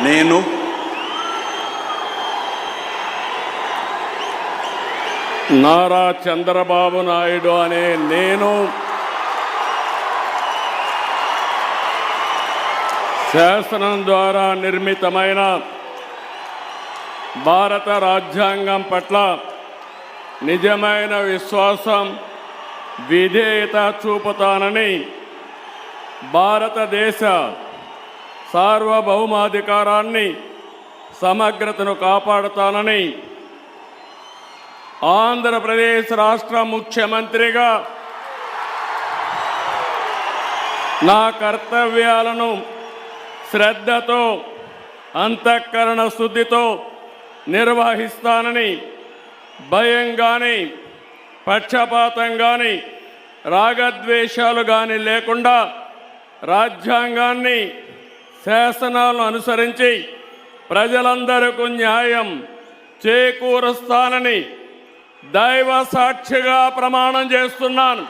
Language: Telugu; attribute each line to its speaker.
Speaker 1: నేను
Speaker 2: నారా చంద్రబాబు నాయుడు అనే నేను శాసనం ద్వారా నిర్మితమైన భారత రాజ్యాంగం పట్ల నిజమైన విశ్వాసం, విధేయత చూపుతానని, భారతదేశ సార్వభౌమాధికారాన్ని, సమగ్రతను కాపాడుతానని ఆంధ్రప్రదేశ్ రాష్ట్ర ముఖ్యమంత్రిగా నా కర్తవ్యాలను శ్రద్ధతో, అంతఃకరణ శుద్ధితో నిర్వహిస్తానని, భయం కానీ, పక్షపాతం కానీ, రాగద్వేషాలు కానీ లేకుండా రాజ్యాంగాన్ని, శాసనాలను అనుసరించి ప్రజలందరికీ న్యాయం చేకూరుస్తానని దైవ సాక్షిగా ప్రమాణం చేస్తున్నాను.